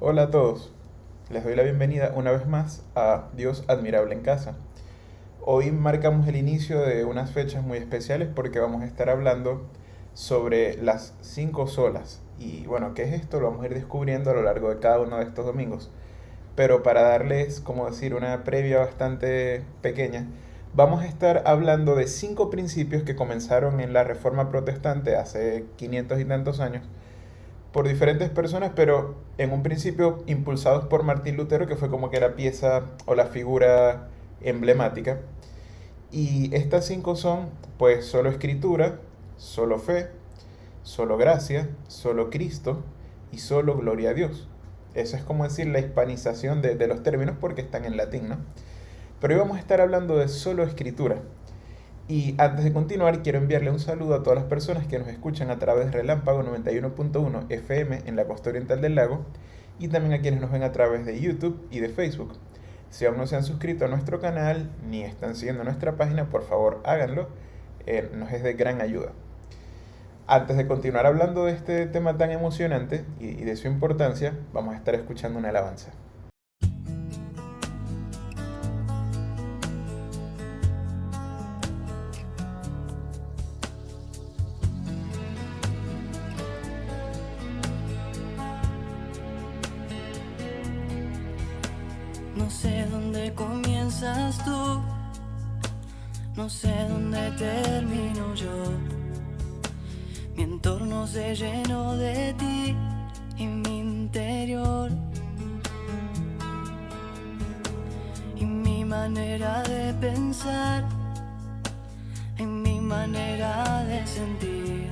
Hola a todos, les doy la bienvenida una vez más a Dios admirable en casa. Hoy marcamos el inicio de unas fechas muy especiales porque vamos a estar hablando sobre las cinco solas. Y bueno, ¿qué es esto? Lo vamos a ir descubriendo a lo largo de cada uno de estos domingos. Pero para darles, como decir, una previa bastante pequeña, vamos a estar hablando de cinco principios que comenzaron en la Reforma Protestante hace 500 y tantos años por diferentes personas, pero en un principio impulsados por Martín Lutero, que fue como que la pieza o la figura emblemática. Y estas cinco son, pues, solo escritura, solo fe, solo gracia, solo Cristo y solo gloria a Dios. Eso es como decir la hispanización de los términos porque están en latín, ¿no? Pero hoy vamos a estar hablando de solo escritura. Y antes de continuar, quiero enviarle un saludo a todas las personas que nos escuchan a través de Relámpago 91.1 FM en la costa oriental del lago y también a quienes nos ven a través de YouTube y de Facebook. Si aún no se han suscrito a nuestro canal ni están siguiendo nuestra página, por favor háganlo, nos es de gran ayuda. Antes de continuar hablando de este tema tan emocionante y de su importancia, vamos a estar escuchando una alabanza. No sé dónde comienzas tú, no sé dónde termino yo. Mi entorno se llenó de ti y mi interior. Y mi manera de pensar, y mi manera de sentir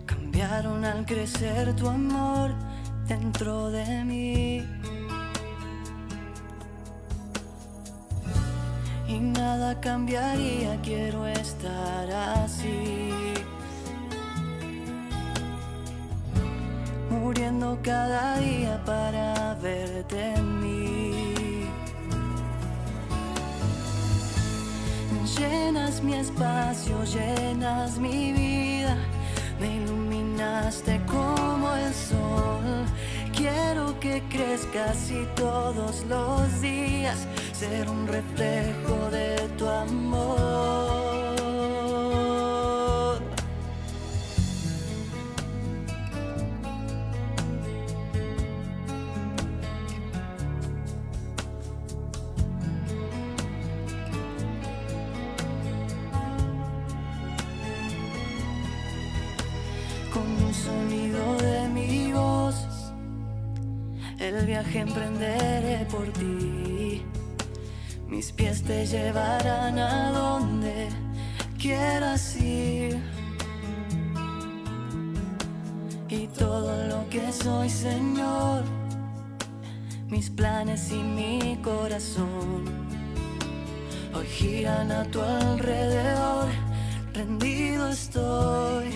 cambiaron al crecer tu amor dentro de mí. Y nada cambiaría, quiero estar así, muriendo cada día para verte en mí. Llenas mi espacio, llenas mi vida, me iluminaste como el sol. Quiero que crezcas y todos los días ser un reflejo de tu amor. Con un sonido de mi voz, el viaje emprenderé por ti. Mis pies te llevarán a donde quieras ir. Y todo lo que soy, Señor, mis planes y mi corazón, hoy giran a tu alrededor, rendido estoy.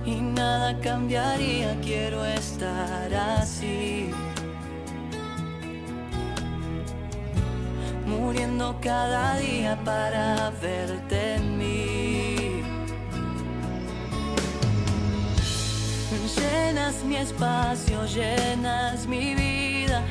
Y nada cambiaría, quiero estar así, muriendo cada día para verte en mí. Llenas mi espacio, llenas mi vida,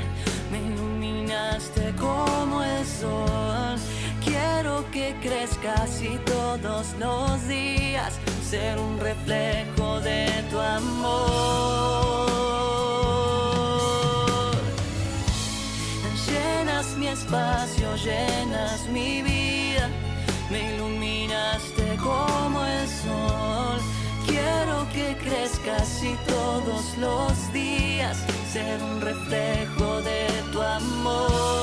me iluminaste como el sol. Quiero que crezcas y todos los días ser un reflejo de tu amor. Llenas mi espacio, llenas mi vida, me iluminaste como el sol. Quiero que crezcas y todos los días ser un reflejo de tu amor.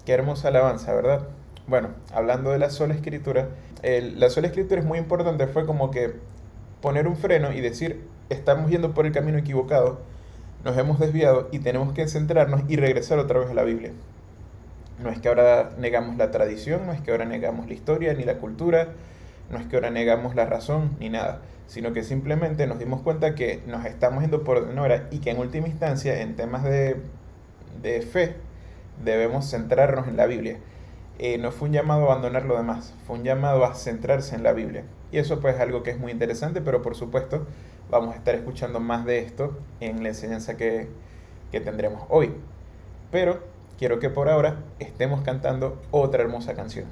Qué hermosa alabanza, ¿verdad? Bueno, hablando de la sola escritura, la sola escritura es muy importante, fue como que poner un freno y decir, estamos yendo por el camino equivocado, nos hemos desviado y tenemos que centrarnos y regresar otra vez a la Biblia. No es que ahora negamos la tradición, no es que ahora negamos la historia ni la cultura, no es que ahora negamos la razón ni nada, sino que simplemente nos dimos cuenta que nos estamos yendo por donde no era y que en última instancia en temas de fe debemos centrarnos en la Biblia. No fue un llamado a abandonar lo demás, fue un llamado a centrarse en la Biblia. Y eso pues es algo que es muy interesante, pero por supuesto vamos a estar escuchando más de esto en la enseñanza que tendremos hoy. Pero quiero que por ahora estemos cantando otra hermosa canción.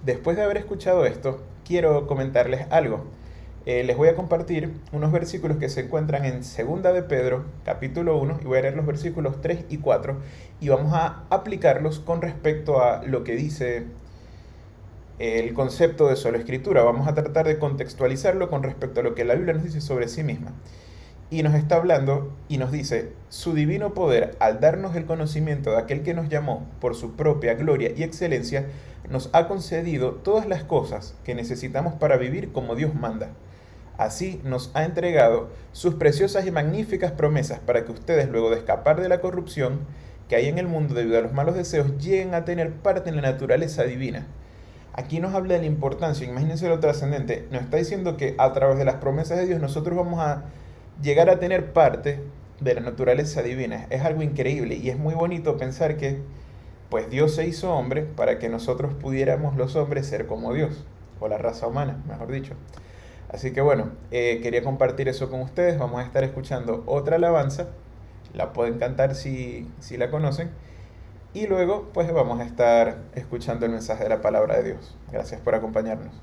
Después de haber escuchado esto, quiero comentarles algo. Les voy a compartir unos versículos que se encuentran en Segunda de Pedro, capítulo 1, y voy a leer los versículos 3 y 4, y vamos a aplicarlos con respecto a lo que dice el concepto de sola escritura. Vamos a tratar de contextualizarlo con respecto a lo que la Biblia nos dice sobre sí misma. Y nos está hablando y nos dice: su divino poder, al darnos el conocimiento de aquel que nos llamó por su propia gloria y excelencia, nos ha concedido todas las cosas que necesitamos para vivir como Dios manda. Así nos ha entregado sus preciosas y magníficas promesas para que ustedes, luego de escapar de la corrupción que hay en el mundo debido a los malos deseos, lleguen a tener parte en la naturaleza divina. Aquí nos habla de la importancia, imagínense lo trascendente, nos está diciendo que a través de las promesas de Dios nosotros vamos a llegar a tener parte de la naturaleza divina. Es algo increíble y es muy bonito pensar que pues Dios se hizo hombre para que nosotros pudiéramos los hombres ser como Dios, o la raza humana, mejor dicho. Así que bueno, quería compartir eso con ustedes. Vamos a estar escuchando otra alabanza, la pueden cantar si la conocen, y luego pues vamos a estar escuchando el mensaje de la palabra de Dios. Gracias por acompañarnos.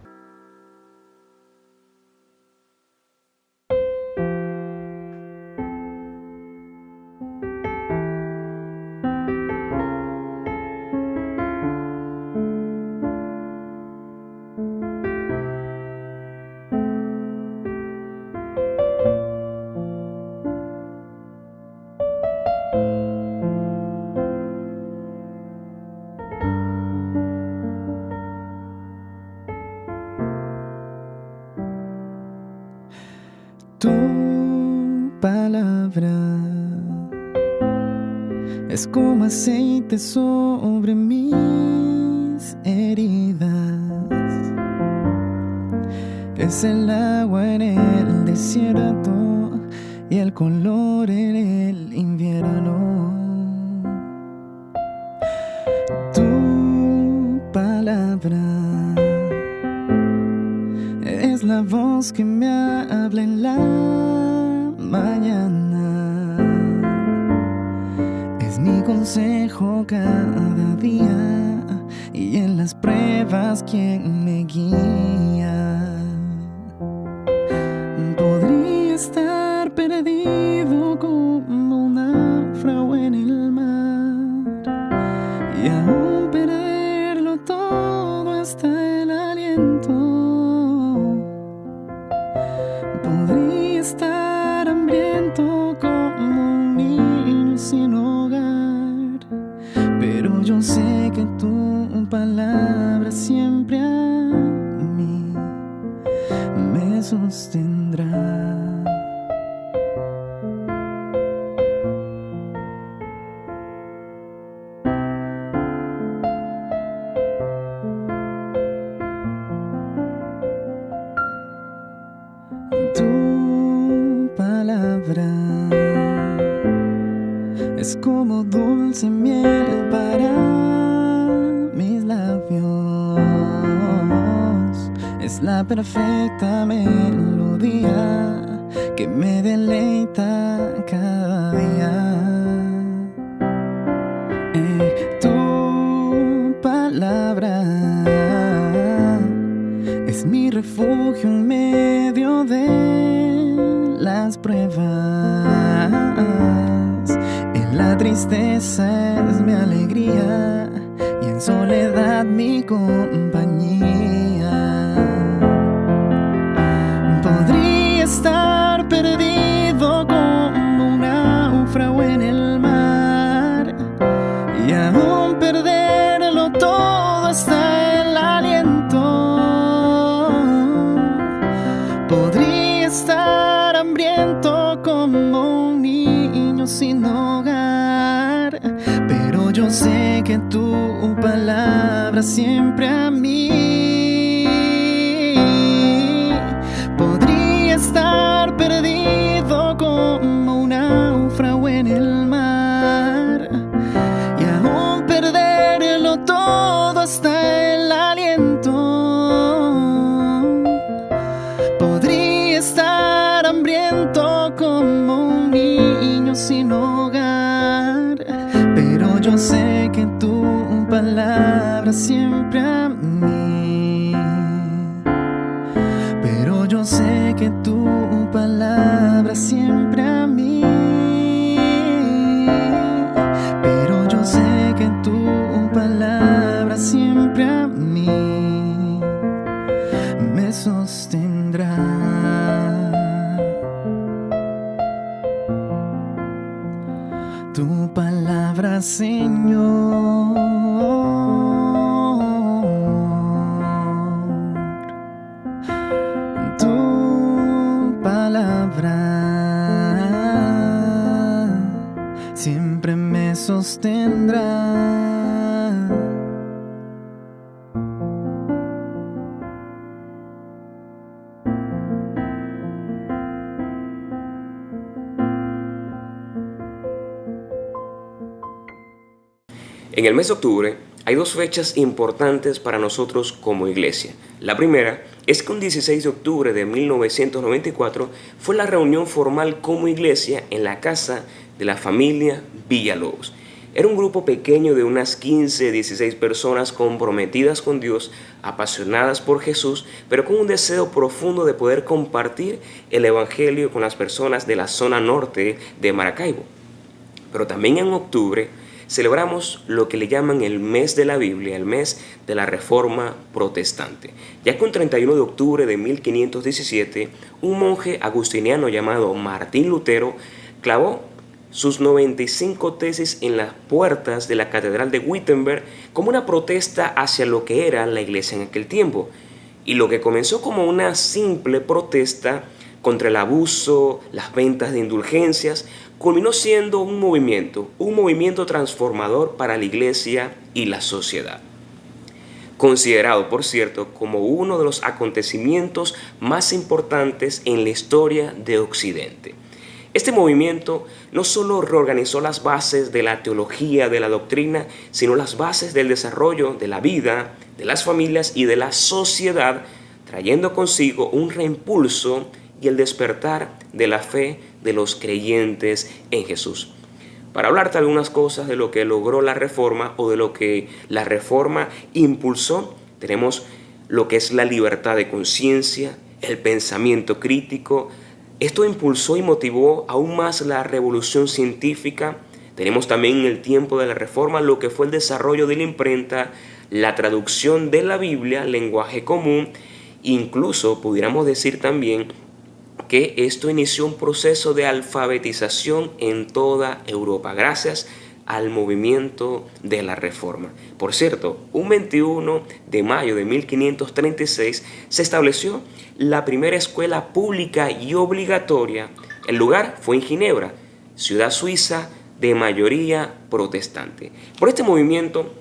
Tu palabra es como aceite sobre mis heridas, es el agua en el desierto y el color en el invierno. Tu palabra es la voz que me habla en la mañana, es mi consejo cada día y en las pruebas quien me guía. Podría estar perdido como un náufrago en el mar y aún perderlo todo hasta el aliento. Podría estar hambriento como un niño sin hogar, pero yo sé que tu palabra siempre a mí me sostendrá. Tu palabra es como dulce miel para mis labios, es la perfecta melodía que me deleita cada día. Tu palabra es mi refugio en medio de las pruebas, en la tristeza es mi alegría y en soledad mi compañía. Podría estar perdido como un náufrago en el mar y aún perderlo todo hasta el aliento. Podría estar hambriento como un niño sin hogar, pero yo sé que tu palabra siempre a mí. Podría estar perdido como un náufrago en el mar y aún perderlo todo hasta el aliento. Podría estar hambriento como un niño sin hogar, pero yo sé que tu palabra siempre a mí que tu palabra siempre a mí, pero yo sé que tu palabra siempre a mí me sostendrá. Tu palabra, Señor, tu palabra siempre me sostendrá. En el mes de octubre hay dos fechas importantes para nosotros como iglesia. La primera es que un 16 de octubre de 1994 fue la reunión formal como iglesia en la casa de la familia Villalobos. Era un grupo pequeño de unas 15, 16 personas comprometidas con Dios, apasionadas por Jesús, pero con un deseo profundo de poder compartir el evangelio con las personas de la zona norte de Maracaibo. Pero también en octubre celebramos lo que le llaman el mes de la Biblia, el mes de la Reforma Protestante, ya que un 31 de octubre de 1517, un monje agustiniano llamado Martín Lutero clavó sus 95 tesis en las puertas de la Catedral de Wittenberg como una protesta hacia lo que era la iglesia en aquel tiempo. Y lo que comenzó como una simple protesta contra el abuso, las ventas de indulgencias, culminó siendo un movimiento transformador para la iglesia y la sociedad. Considerado, por cierto, como uno de los acontecimientos más importantes en la historia de Occidente. Este movimiento no solo reorganizó las bases de la teología, de la doctrina, sino las bases del desarrollo de la vida, de las familias y de la sociedad, trayendo consigo un reimpulso y el despertar de la fe de los creyentes en Jesús. Para hablarte algunas cosas de lo que logró la Reforma o de lo que la Reforma impulsó, tenemos lo que es la libertad de conciencia, el pensamiento crítico. Esto impulsó y motivó aún más la revolución científica. Tenemos también en el tiempo de la Reforma lo que fue el desarrollo de la imprenta, la traducción de la Biblia, lenguaje común. Incluso pudiéramos decir también que esto inició un proceso de alfabetización en toda Europa, gracias al movimiento de la Reforma. Por cierto, un 21 de mayo de 1536 se estableció la primera escuela pública y obligatoria. El lugar fue en Ginebra, ciudad suiza de mayoría protestante. Por este movimiento,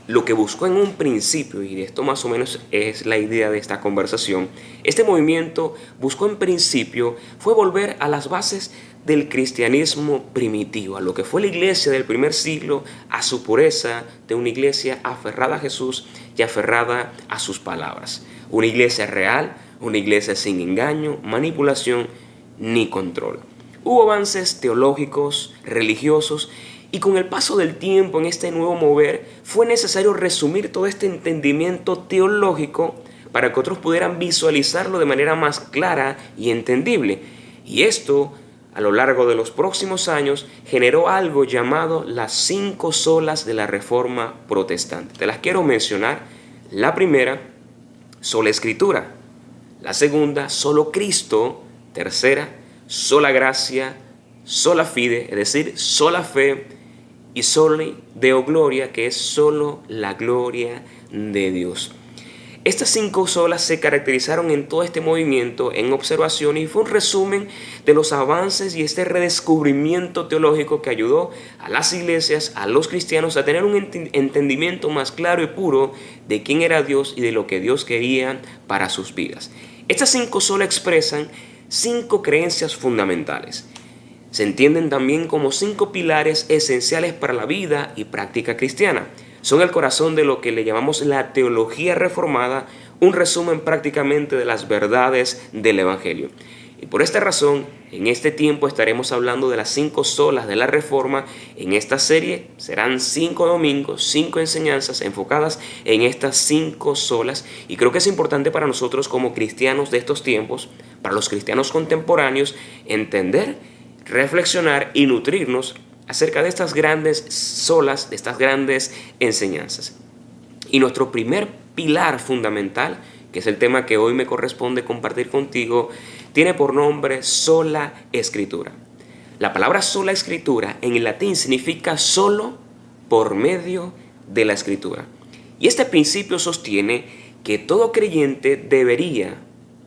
lo que buscó en un principio, y de esto más o menos es la idea de esta conversación, este movimiento buscó en principio fue volver a las bases del cristianismo primitivo, a lo que fue la iglesia del primer siglo, a su pureza de una iglesia aferrada a Jesús y aferrada a sus palabras. Una iglesia real, una iglesia sin engaño, manipulación ni control. Hubo avances teológicos, religiosos, y con el paso del tiempo en este nuevo mover fue necesario resumir todo este entendimiento teológico para que otros pudieran visualizarlo de manera más clara y entendible. Y esto, a lo largo de los próximos años, generó algo llamado las 5 solas de la Reforma Protestante. Te las quiero mencionar. La primera, sola Escritura. La segunda, solo Cristo. Tercera, sola gracia, sola fide, es decir, sola fe. Y soli Deo gloria, que es solo la gloria de Dios. Estas 5 solas se caracterizaron en todo este movimiento en observación y fue un resumen de los avances y este redescubrimiento teológico que ayudó a las iglesias, a los cristianos a tener un entendimiento más claro y puro de quién era Dios y de lo que Dios quería para sus vidas. Estas 5 solas expresan 5 creencias fundamentales. Se entienden también como 5 pilares esenciales para la vida y práctica cristiana. Son el corazón de lo que le llamamos la teología reformada, un resumen prácticamente de las verdades del Evangelio. Y por esta razón, en este tiempo estaremos hablando de las 5 solas de la Reforma. En esta serie serán 5 domingos, 5 enseñanzas enfocadas en estas 5 solas. Y creo que es importante para nosotros como cristianos de estos tiempos, para los cristianos contemporáneos, entender, reflexionar y nutrirnos acerca de estas grandes solas, de estas grandes enseñanzas. Y nuestro primer pilar fundamental, que es el tema que hoy me corresponde compartir contigo, tiene por nombre sola escritura. La palabra sola escritura en el latín significa solo por medio de la escritura. Y este principio sostiene que todo creyente debería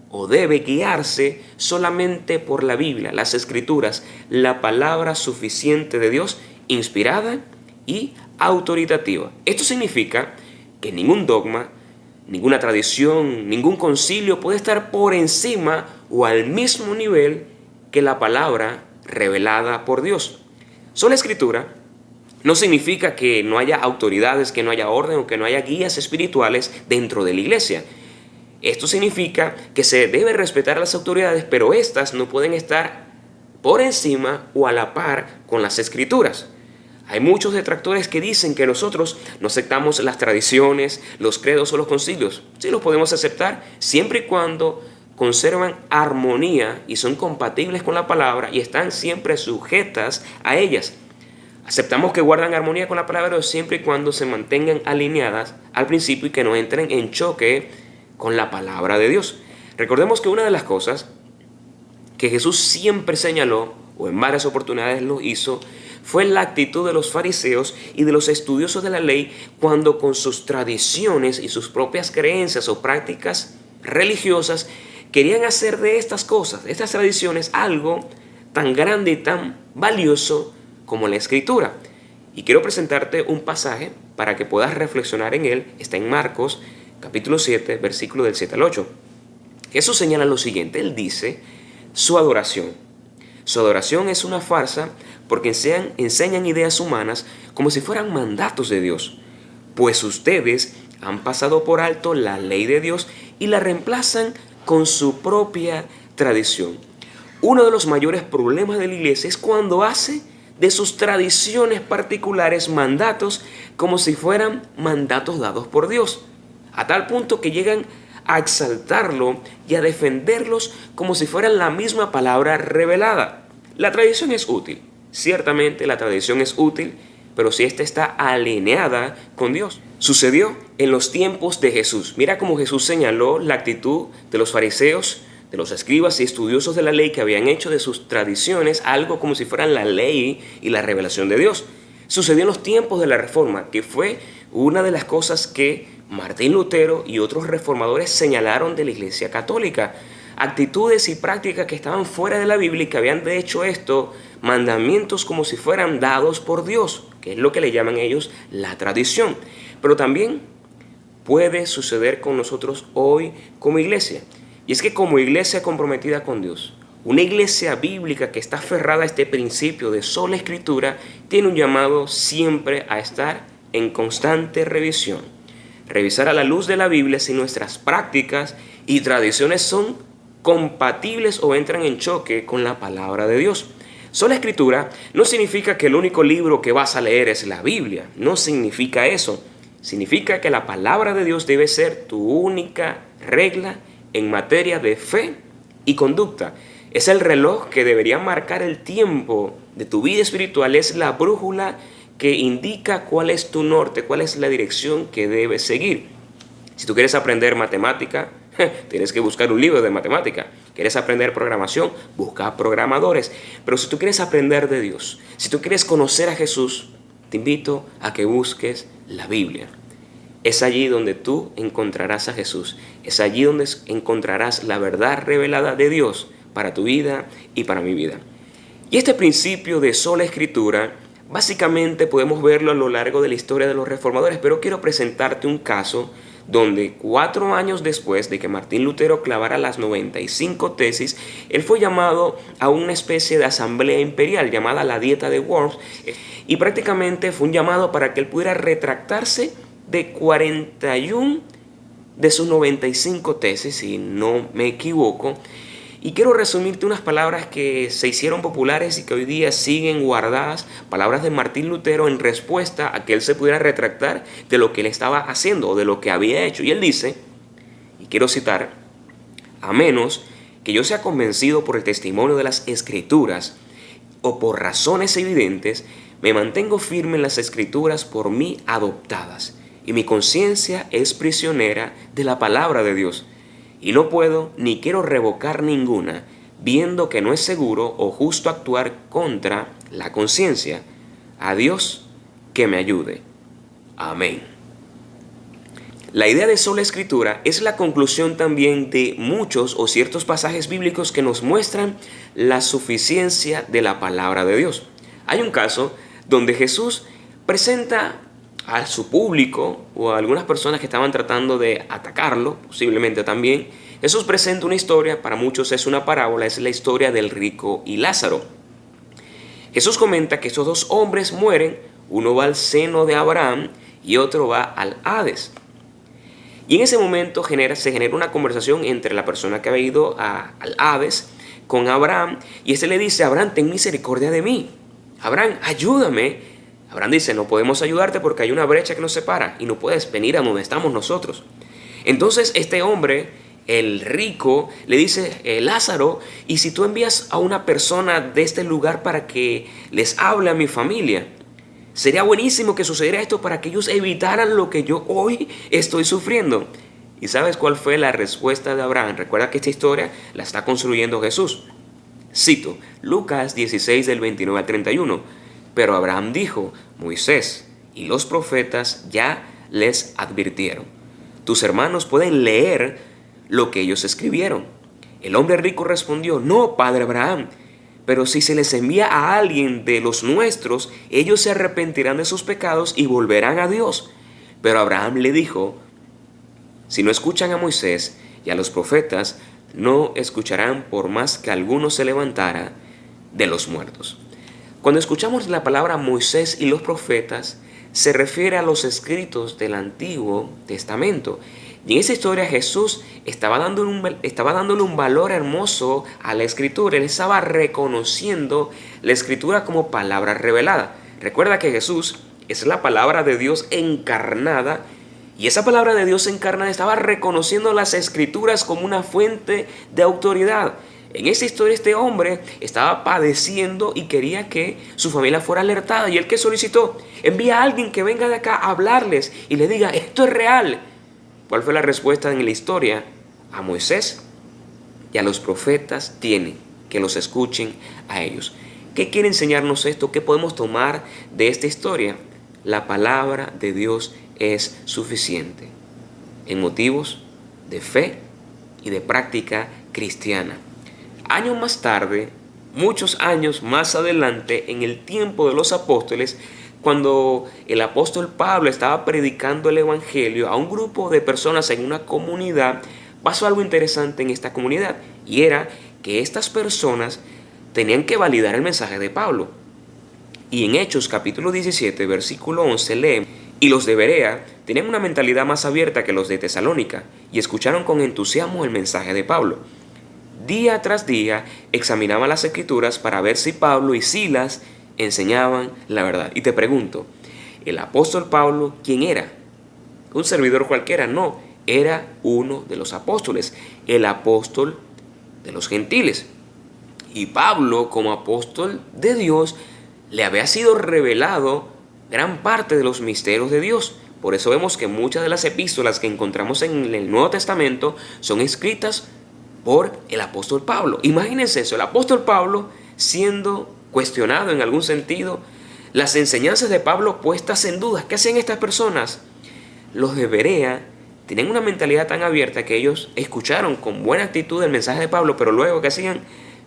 o debe guiarse solamente por la Biblia, las Escrituras, la palabra suficiente de Dios, inspirada y autoritativa. Esto significa que ningún dogma, ninguna tradición, ningún concilio puede estar por encima o al mismo nivel que la palabra revelada por Dios. Sola Escritura no significa que no haya autoridades, que no haya orden o que no haya guías espirituales dentro de la iglesia. Esto significa que se debe respetar a las autoridades, pero éstas no pueden estar por encima o a la par con las Escrituras. Hay muchos detractores que dicen que nosotros no aceptamos las tradiciones, los credos o los concilios. Sí los podemos aceptar siempre y cuando conservan armonía y son compatibles con la palabra y están siempre sujetas a ellas. Aceptamos que guardan armonía con la palabra de Dios siempre y cuando se mantengan alineadas al principio y que no entren en choque con la palabra de Dios. Recordemos que una de las cosas que Jesús siempre señaló, o en varias oportunidades lo hizo, fue la actitud de los fariseos y de los estudiosos de la ley cuando con sus tradiciones y sus propias creencias o prácticas religiosas querían hacer de estas cosas, de estas tradiciones, algo tan grande y tan valioso como la Escritura. Y quiero presentarte un pasaje para que puedas reflexionar en él. Está en Marcos capítulo 7, versículo del 7 al 8. Jesús señala lo siguiente. Él dice, su adoración. Su adoración es una farsa porque enseñan ideas humanas como si fueran mandatos de Dios. Pues ustedes han pasado por alto la ley de Dios y la reemplazan con su propia tradición. Uno de los mayores problemas de la iglesia es cuando hace de sus tradiciones particulares mandatos como si fueran mandatos dados por Dios, a tal punto que llegan a exaltarlo y a defenderlos como si fueran la misma palabra revelada. La tradición es útil, ciertamente la tradición es útil, pero si ésta está alineada con Dios. Sucedió en los tiempos de Jesús. Mira cómo Jesús señaló la actitud de los fariseos, de los escribas y estudiosos de la ley que habían hecho de sus tradiciones algo como si fueran la ley y la revelación de Dios. Sucedió en los tiempos de la Reforma, que fue una de las cosas que Martín Lutero y otros reformadores señalaron de la Iglesia Católica. Actitudes y prácticas que estaban fuera de la Biblia y que habían de hecho esto mandamientos como si fueran dados por Dios, que es lo que le llaman ellos la tradición. Pero también puede suceder con nosotros hoy como iglesia. Y es que como iglesia comprometida con Dios, una iglesia bíblica que está aferrada a este principio de sola escritura, tiene un llamado siempre a estar en constante revisión. Revisar a la luz de la Biblia si nuestras prácticas y tradiciones son compatibles o entran en choque con la palabra de Dios. Sola escritura no significa que el único libro que vas a leer es la Biblia. No significa eso. Significa que la palabra de Dios debe ser tu única regla en materia de fe y conducta. Es el reloj que debería marcar el tiempo de tu vida espiritual. Es la brújula que indica cuál es tu norte, cuál es la dirección que debes seguir. Si tú quieres aprender matemática, tienes que buscar un libro de matemática. ¿Quieres aprender programación? Busca programadores. Pero si tú quieres aprender de Dios, si tú quieres conocer a Jesús, te invito a que busques la Biblia. Es allí donde tú encontrarás a Jesús. Es allí donde encontrarás la verdad revelada de Dios para tu vida y para mi vida. Y este principio de sola escritura, básicamente podemos verlo a lo largo de la historia de los reformadores, pero quiero presentarte un caso donde 4 años después de que Martín Lutero clavara las 95 tesis, él fue llamado a una especie de asamblea imperial llamada la Dieta de Worms, y prácticamente fue un llamado para que él pudiera retractarse de 41 de sus 95 tesis, si no me equivoco. Y quiero resumirte unas palabras que se hicieron populares y que hoy día siguen guardadas, palabras de Martín Lutero en respuesta a que él se pudiera retractar de lo que él estaba haciendo o de lo que había hecho. Y él dice, y quiero citar, a menos que yo sea convencido por el testimonio de las Escrituras o por razones evidentes, me mantengo firme en las Escrituras por mí adoptadas, y mi conciencia es prisionera de la palabra de Dios. Y no puedo ni quiero revocar ninguna, viendo que no es seguro o justo actuar contra la conciencia. A Dios que me ayude. Amén. La idea de sola escritura es la conclusión también de muchos o ciertos pasajes bíblicos que nos muestran la suficiencia de la palabra de Dios. Hay un caso donde Jesús presenta a su público o a algunas personas que estaban tratando de atacarlo, posiblemente también. Jesús presenta una historia, para muchos es una parábola, es la historia del rico y Lázaro. Jesús comenta que estos dos hombres mueren, uno va al seno de Abraham y otro va al Hades. Y en ese momento se genera una conversación entre la persona que había ido al Hades con Abraham, y este le dice, Abraham, ten misericordia de mí. Abraham, ayúdame. Abraham dice, no podemos ayudarte porque hay una brecha que nos separa y no puedes venir a donde estamos nosotros. Entonces este hombre, el rico, le dice, Lázaro, ¿y si tú envías a una persona de este lugar para que les hable a mi familia? Sería buenísimo que sucediera esto para que ellos evitaran lo que yo hoy estoy sufriendo. ¿Y sabes cuál fue la respuesta de Abraham? Recuerda que esta historia la está construyendo Jesús. Cito, Lucas 16 del 29 al 31. Pero Abraham dijo, Moisés y los profetas ya les advirtieron. Tus hermanos pueden leer lo que ellos escribieron. El hombre rico respondió, no, padre Abraham, pero si se les envía a alguien de los nuestros, ellos se arrepentirán de sus pecados y volverán a Dios. Pero Abraham le dijo, si no escuchan a Moisés y a los profetas, no escucharán por más que alguno se levantara de los muertos. Cuando escuchamos la palabra Moisés y los profetas, se refiere a los escritos del Antiguo Testamento. Y en esa historia Jesús estaba dándole un valor hermoso a la Escritura. Él estaba reconociendo la Escritura como palabra revelada. Recuerda que Jesús es la palabra de Dios encarnada, y esa palabra de Dios encarnada estaba reconociendo las Escrituras como una fuente de autoridad. En esta historia este hombre estaba padeciendo y quería que su familia fuera alertada. ¿Y él qué solicitó? Envía a alguien que venga de acá a hablarles y le diga, esto es real. ¿Cuál fue la respuesta en la historia? A Moisés y a los profetas tienen que los escuchen a ellos. ¿Qué quiere enseñarnos esto? ¿Qué podemos tomar de esta historia? La palabra de Dios es suficiente en motivos de fe y de práctica cristiana. Años más tarde, muchos años más adelante, en el tiempo de los apóstoles, cuando el apóstol Pablo estaba predicando el evangelio a un grupo de personas en una comunidad, pasó algo interesante en esta comunidad, y era que estas personas tenían que validar el mensaje de Pablo. Y en Hechos capítulo 17, versículo 11 leemos, y los de Berea tenían una mentalidad más abierta que los de Tesalónica, y escucharon con entusiasmo el mensaje de Pablo. Día tras día examinaban las Escrituras para ver si Pablo y Silas enseñaban la verdad. Y te pregunto, ¿el apóstol Pablo quién era? ¿Un servidor cualquiera? No, era uno de los apóstoles, el apóstol de los gentiles. Y Pablo, como apóstol de Dios, le había sido revelado gran parte de los misterios de Dios. Por eso vemos que muchas de las epístolas que encontramos en el Nuevo Testamento son escritas por el apóstol Pablo. Imagínense eso, el apóstol Pablo siendo cuestionado en algún sentido, las enseñanzas de Pablo puestas en duda. ¿Qué hacían estas personas? Los de Berea tenían una mentalidad tan abierta que ellos escucharon con buena actitud el mensaje de Pablo, pero luego ¿qué hacían?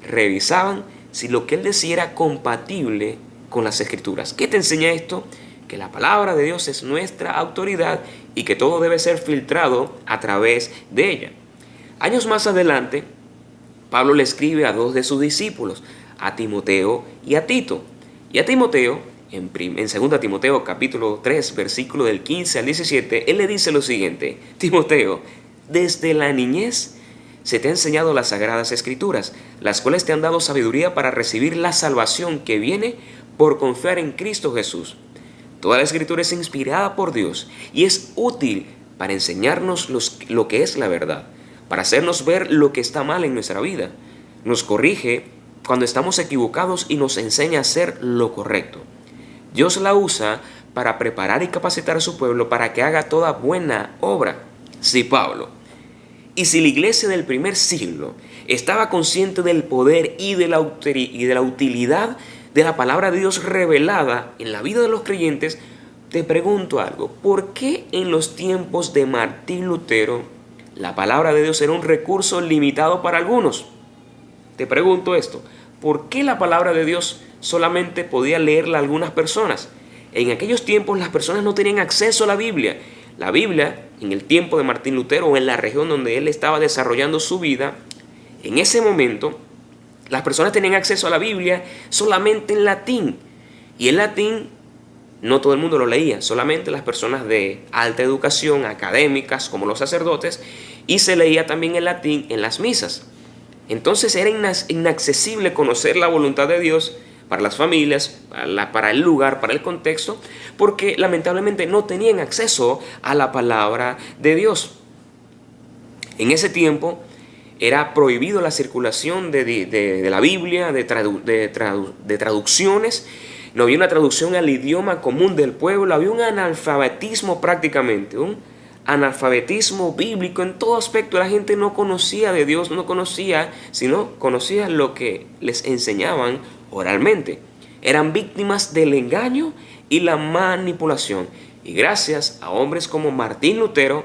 Revisaban si lo que él decía era compatible con las Escrituras. ¿Qué te enseña esto? Que la palabra de Dios es nuestra autoridad y que todo debe ser filtrado a través de ella. Años más adelante, Pablo le escribe a dos de sus discípulos, a Timoteo y a Tito. Y a Timoteo, en 2 Timoteo capítulo 3, versículo del 15 al 17, él le dice lo siguiente: Timoteo, desde la niñez se te ha enseñado las Sagradas Escrituras, las cuales te han dado sabiduría para recibir la salvación que viene por confiar en Cristo Jesús. Toda la Escritura es inspirada por Dios y es útil para enseñarnos lo que es la verdad, para hacernos ver lo que está mal en nuestra vida. Nos corrige cuando estamos equivocados y nos enseña a hacer lo correcto. Dios la usa para preparar y capacitar a su pueblo para que haga toda buena obra. Sí, Pablo. Y si la iglesia del primer siglo estaba consciente del poder y de la utilidad de la palabra de Dios revelada en la vida de los creyentes, te pregunto algo. ¿Por qué en los tiempos de Martín Lutero la palabra de Dios era un recurso limitado para algunos? Te pregunto esto. ¿Por qué la palabra de Dios solamente podía leerla algunas personas? En aquellos tiempos las personas no tenían acceso a la Biblia. La Biblia, en el tiempo de Martín Lutero o en la región donde él estaba desarrollando su vida, en ese momento las personas tenían acceso a la Biblia solamente en latín. Y el latín no todo el mundo lo leía, solamente las personas de alta educación, académicas como los sacerdotes, y se leía también el latín en las misas. Entonces era inaccesible conocer la voluntad de Dios para las familias, para el lugar, para el contexto, porque lamentablemente no tenían acceso a la palabra de Dios. En ese tiempo era prohibido la circulación de la Biblia, de traducciones. No había una traducción al idioma común del pueblo, había un analfabetismo prácticamente, un analfabetismo bíblico en todo aspecto. La gente no conocía de Dios, no conocía, sino conocía lo que les enseñaban oralmente. Eran víctimas del engaño y la manipulación. Y gracias a hombres como Martín Lutero,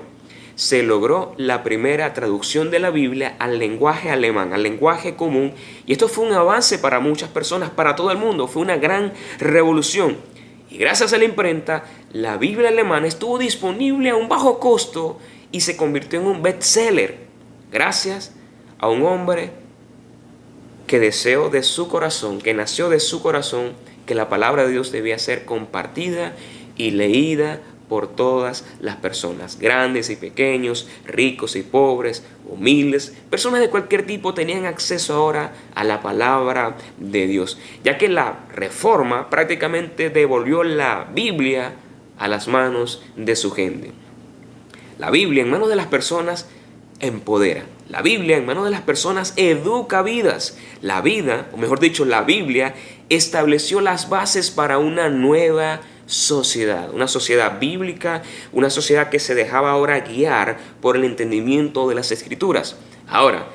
se logró la primera traducción de la Biblia al lenguaje alemán, al lenguaje común. Y esto fue un avance para muchas personas, para todo el mundo. Fue una gran revolución. Y gracias a la imprenta, la Biblia alemana estuvo disponible a un bajo costo y se convirtió en un bestseller. Gracias a un hombre que deseó de su corazón, que nació de su corazón, que la palabra de Dios debía ser compartida y leída por todas las personas, grandes y pequeños, ricos y pobres, humildes, personas de cualquier tipo tenían acceso ahora a la palabra de Dios, ya que la Reforma prácticamente devolvió la Biblia a las manos de su gente. La Biblia en manos de las personas empodera. La Biblia en manos de las personas educa vidas. La vida, o mejor dicho, la Biblia estableció las bases para una nueva sociedad, una sociedad bíblica, una sociedad que se dejaba ahora guiar por el entendimiento de las Escrituras. Ahora,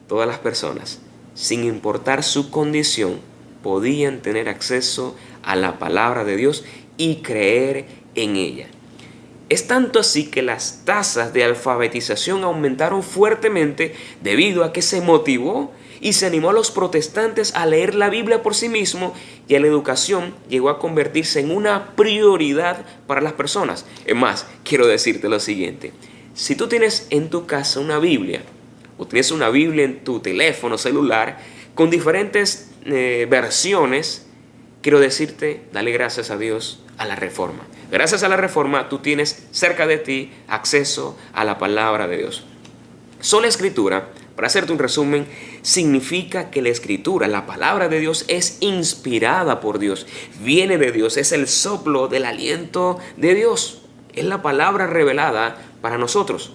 todas las personas, sin importar su condición, podían tener acceso a la palabra de Dios y creer en ella. Es tanto así que las tasas de alfabetización aumentaron fuertemente debido a que se motivó y se animó a los protestantes a leer la Biblia por sí mismos, y la educación llegó a convertirse en una prioridad para las personas. Es más, quiero decirte lo siguiente: si tú tienes en tu casa una Biblia, o tienes una Biblia en tu teléfono celular con diferentes versiones, quiero decirte, dale gracias a Dios a la Reforma. Gracias a la Reforma tú tienes cerca de ti acceso a la palabra de Dios. Sola Escritura, para hacerte un resumen, significa que la Escritura, la palabra de Dios, es inspirada por Dios, viene de Dios, es el soplo del aliento de Dios, es la palabra revelada para nosotros.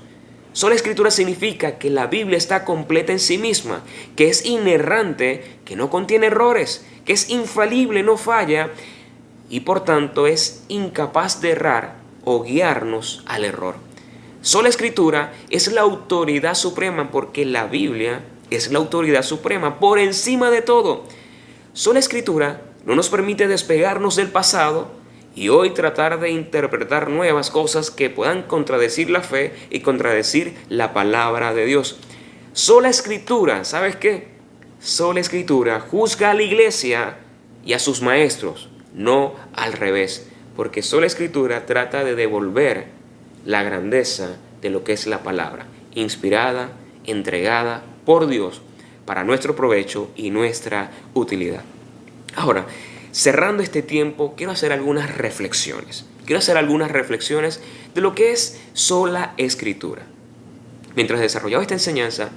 Sola Escritura significa que la Biblia está completa en sí misma, que es inerrante, que no contiene errores, que es infalible, no falla, y por tanto es incapaz de errar o guiarnos al error. Sola Escritura es la autoridad suprema, porque la Biblia es la autoridad suprema por encima de todo. Sola Escritura no nos permite despegarnos del pasado y hoy tratar de interpretar nuevas cosas que puedan contradecir la fe y contradecir la palabra de Dios. Sola Escritura, ¿sabes qué? Sola Escritura juzga a la iglesia y a sus maestros, no al revés, porque sola Escritura trata de devolver la grandeza de lo que es la palabra, inspirada, entregada por Dios para nuestro provecho y nuestra utilidad. Ahora, cerrando este tiempo, quiero hacer algunas reflexiones. Quiero hacer algunas reflexiones de lo que es sola Escritura. Mientras desarrollaba esta enseñanza,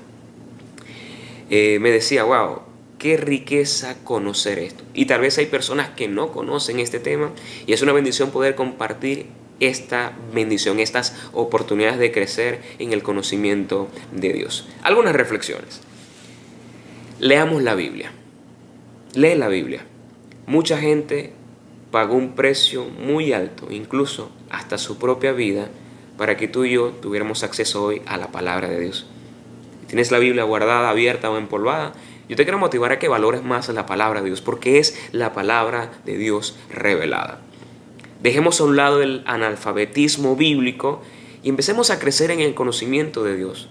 me decía, wow, qué riqueza conocer esto. Y tal vez hay personas que no conocen este tema y es una bendición poder compartir esta bendición, estas oportunidades de crecer en el conocimiento de Dios. Algunas reflexiones. Leamos la Biblia. Lee la Biblia. Mucha gente pagó un precio muy alto, incluso hasta su propia vida, para que tú y yo tuviéramos acceso hoy a la palabra de Dios. Si tienes la Biblia guardada, abierta o empolvada, yo te quiero motivar a que valores más la palabra de Dios, porque es la palabra de Dios revelada. Dejemos a un lado el analfabetismo bíblico y empecemos a crecer en el conocimiento de Dios.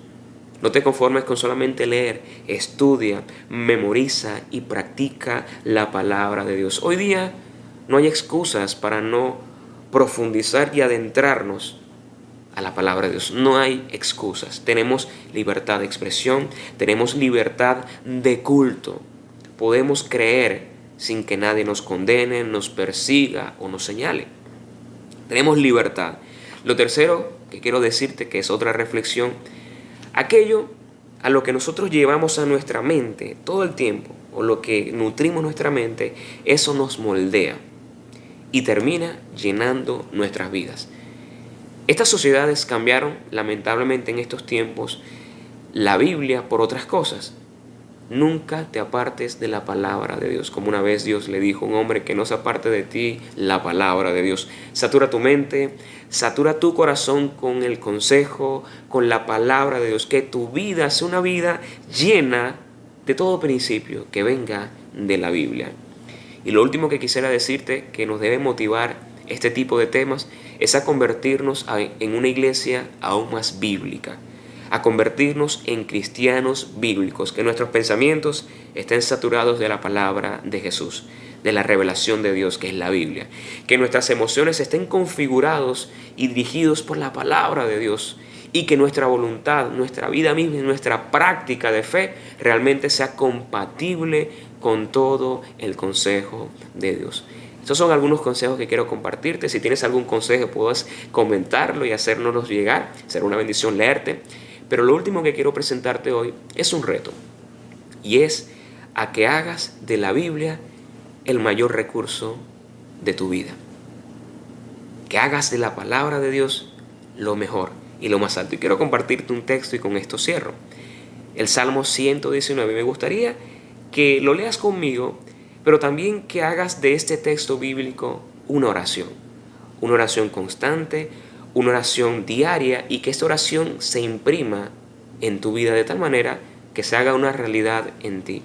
No te conformes con solamente leer, estudia, memoriza y practica la palabra de Dios. Hoy día no hay excusas para no profundizar y adentrarnos a la palabra de Dios. No hay excusas. Tenemos libertad de expresión, tenemos libertad de culto. Podemos creer sin que nadie nos condene, nos persiga o nos señale. Tenemos libertad. Lo tercero que quiero decirte, que es otra reflexión, aquello a lo que nosotros llevamos a nuestra mente todo el tiempo, o lo que nutrimos nuestra mente, eso nos moldea y termina llenando nuestras vidas. Estas sociedades cambiaron lamentablemente en estos tiempos la Biblia por otras cosas. Nunca te apartes de la palabra de Dios. Como una vez Dios le dijo a un hombre, que no se aparte de ti la palabra de Dios. Satura tu mente, satura tu corazón con el consejo, con la palabra de Dios. Que tu vida sea una vida llena de todo principio que venga de la Biblia. Y lo último que quisiera decirte, que nos debe motivar este tipo de temas, es a convertirnos en una iglesia aún más bíblica, a convertirnos en cristianos bíblicos, que nuestros pensamientos estén saturados de la palabra de Jesús, de la revelación de Dios, que es la Biblia, que nuestras emociones estén configurados y dirigidos por la palabra de Dios, y que nuestra voluntad, nuestra vida misma y nuestra práctica de fe realmente sea compatible con todo el consejo de Dios. Estos son algunos consejos que quiero compartirte. Si tienes algún consejo, puedes comentarlo y hacérnoslo llegar. Será una bendición leerte. Pero lo último que quiero presentarte hoy es un reto. Y es a que hagas de la Biblia el mayor recurso de tu vida. Que hagas de la palabra de Dios lo mejor y lo más alto. Y quiero compartirte un texto y con esto cierro. El Salmo 119. Me gustaría que lo leas conmigo, pero también que hagas de este texto bíblico una oración constante, una oración diaria, y que esta oración se imprima en tu vida de tal manera que se haga una realidad en ti.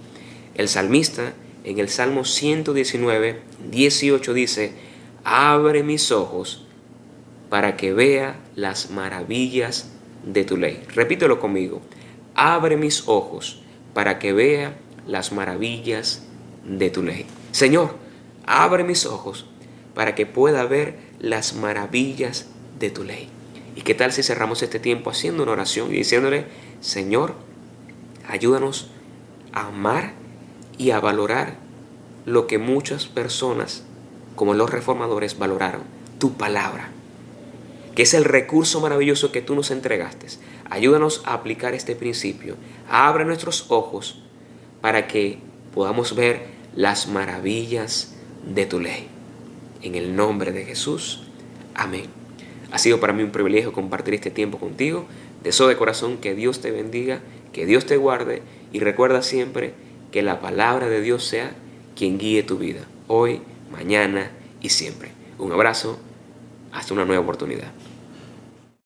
El salmista en el Salmo 119, 18 dice: abre mis ojos para que vea las maravillas de tu ley. Repítelo conmigo: abre mis ojos para que vea las maravillas de tu ley. Señor, abre mis ojos para que pueda ver las maravillas de tu ley. ¿Y qué tal si cerramos este tiempo haciendo una oración y diciéndole: Señor, ayúdanos a amar y a valorar lo que muchas personas, como los reformadores, valoraron, tu palabra, que es el recurso maravilloso que tú nos entregaste? Ayúdanos a aplicar este principio. Abre nuestros ojos para que podamos ver las maravillas de tu ley. En el nombre de Jesús, amén. Ha sido para mí un privilegio compartir este tiempo contigo. Deseo de corazón que Dios te bendiga, que Dios te guarde, y recuerda siempre que la palabra de Dios sea quien guíe tu vida, hoy, mañana y siempre. Un abrazo, hasta una nueva oportunidad.